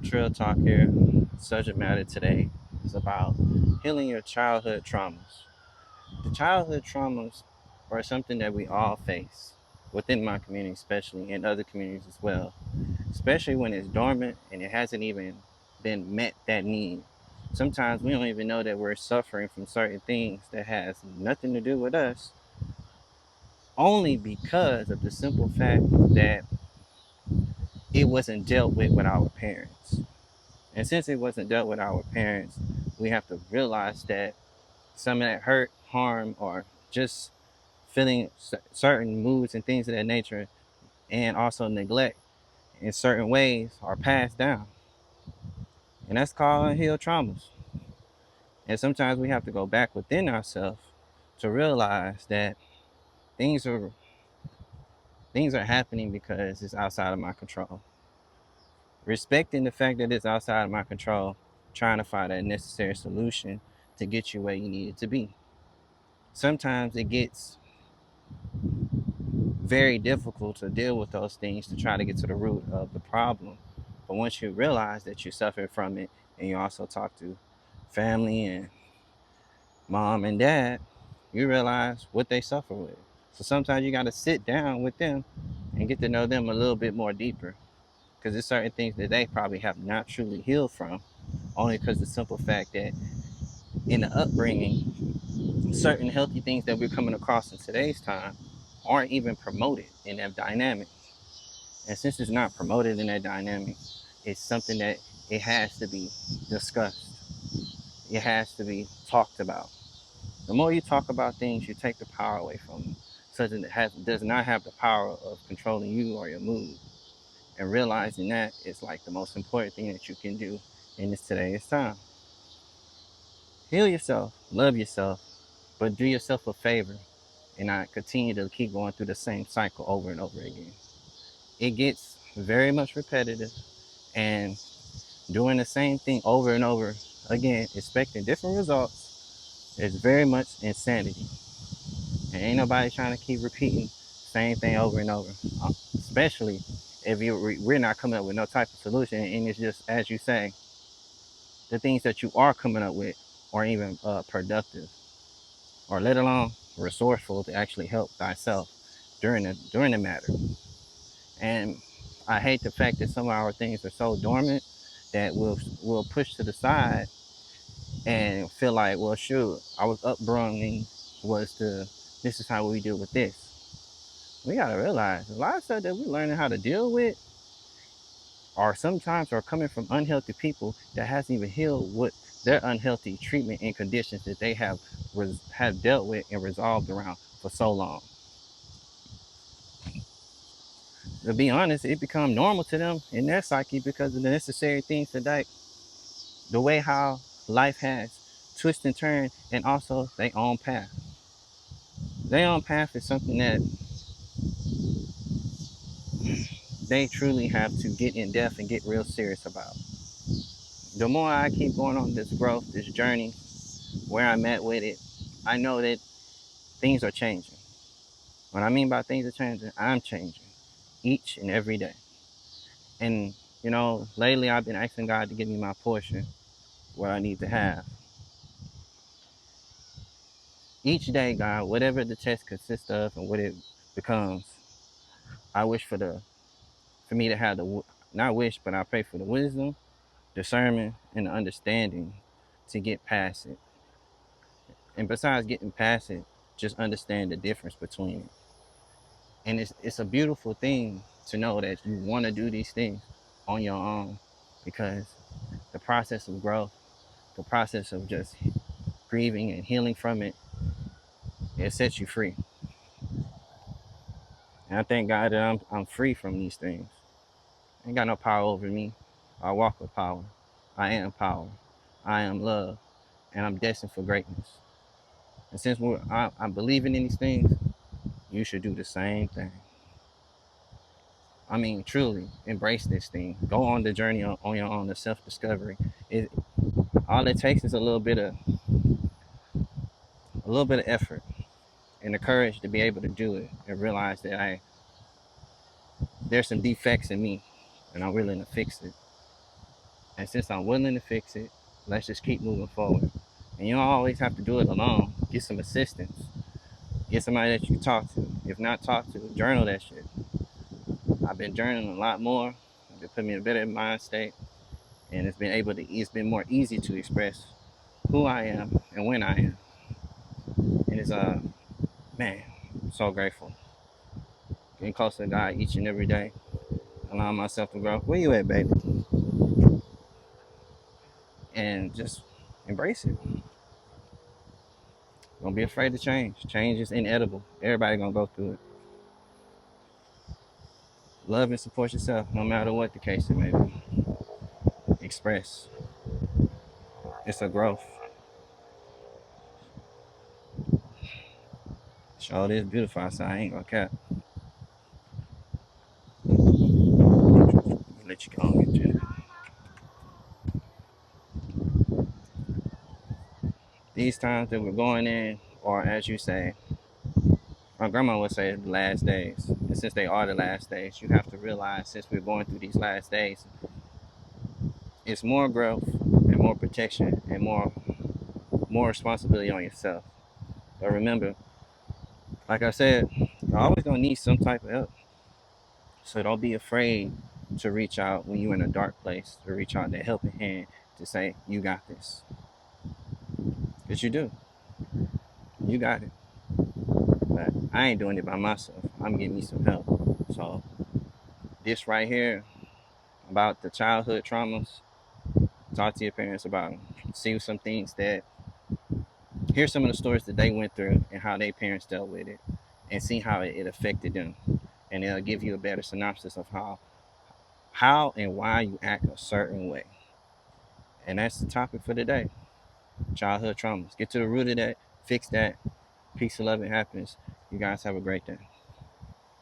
Trail Talk here. Subject matter today is about healing your childhood traumas. The childhood traumas are something that we all face within my community, especially in other communities as well, especially when it's dormant and it hasn't even been met that need. Sometimes we don't even know that we're suffering from certain things that has nothing to do with us, only because of the simple fact that it wasn't dealt with our parents. And since it wasn't dealt with our parents, we have to realize that some of that hurt, harm, or just feeling certain moods and things of that nature, and also neglect in certain ways are passed down. And that's called unhealed traumas. And sometimes we have to go back within ourselves to realize that things are things are happening because it's outside of my control. Respecting the fact that it's outside of my control, trying to find that necessary solution to get you where you need it to be. Sometimes it gets very difficult to deal with those things to try to get to the root of the problem. But once you realize that you suffer from it and you also talk to family and mom and dad, you realize what they suffer with. So sometimes you got to sit down with them and get to know them a little bit more deeper because there's certain things that they probably have not truly healed from, only because the simple fact that in the upbringing, certain healthy things that we're coming across in today's time aren't even promoted in that dynamic. And since it's not promoted in that dynamic, it's something that it has to be discussed. It has to be talked about. The more you talk about things, you take the power away from them. So that does not have the power of controlling you or your mood. And realizing that is like the most important thing that you can do in this today's time. Heal yourself, love yourself, but do yourself a favor and not continue to keep going through the same cycle over and over again. It gets very much repetitive, and doing the same thing over and over again, expecting different results, is very much insanity. And ain't nobody trying to keep repeating the same thing over and over, especially if we're not coming up with no type of solution. And it's just, as you say, the things that you are coming up with aren't even productive, or let alone resourceful to actually help thyself during the matter. And I hate the fact that some of our things are so dormant that we'll push to the side and feel like, well, shoot, I was upbringing was to this is how we deal with this. We gotta realize a lot of stuff that we're learning how to deal with are sometimes are coming from unhealthy people that hasn't even healed what their unhealthy treatment and conditions that they have dealt with and resolved around for so long. To be honest, it become normal to them in their psyche because of the necessary things today, the way how life has twist and turn, and also their own path. Their own path is something that they truly have to get in depth and get real serious about. The more I keep going on this growth, this journey, where I'm at with it, I know that things are changing. What I mean by things are changing, I'm changing each and every day. And, lately I've been asking God to give me my portion, what I need to have. Each day, God, whatever the test consists of and what it becomes, I wish for me to have not wish, but I pray for the wisdom, discernment, and the understanding to get past it. And besides getting past it, just understand the difference between it. And it's a beautiful thing to know that you want to do these things on your own, because the process of growth, the process of just grieving and healing from it, it sets you free. And I thank God that I'm free from these things. I ain't got no power over me. I walk with power. I am power. I am love. And I'm destined for greatness. And since I'm believing in these things, you should do the same thing. I mean, truly embrace this thing. Go on the journey on your own, the self-discovery. It all it takes is a little bit of effort and the courage to be able to do it and realize that there's some defects in me and I'm willing to fix it. And since I'm willing to fix it, let's just keep moving forward. And you don't always have to do it alone. Get some assistance. Get somebody that you can talk to. If not talk to, journal that shit. I've been journaling a lot more. It's been putting me in a better mind state, and it's been more easy to express who I am and when I am. And it's man, I'm so grateful. Getting closer to God each and every day. Allowing myself to grow. Where you at, baby? And just embrace it. Don't be afraid to change. Change is inedible. Everybody gonna go through it. Love and support yourself, no matter what the case it may be. Express. It's a growth. Sure, it is beautiful outside. I ain't gonna cap. Let you go on into it. These times that we're going in, or as you say, my grandma would say the last days. And since they are the last days, you have to realize since we're going through these last days, it's more growth and more protection and more responsibility on yourself. But remember, like I said, you're always gonna need some type of help. So don't be afraid to reach out when you're in a dark place, to reach out that helping hand to say, you got this. Because you do. You got it. But I ain't doing it by myself. I'm getting me some help. So this right here about the childhood traumas, talk to your parents about them. See some things that here's some of the stories that they went through and how their parents dealt with it and see how it affected them. And it'll give you a better synopsis of how and why you act a certain way. And that's the topic for today. Childhood traumas. Get to the root of that, fix that. Peace, love, and happiness. You guys have a great day.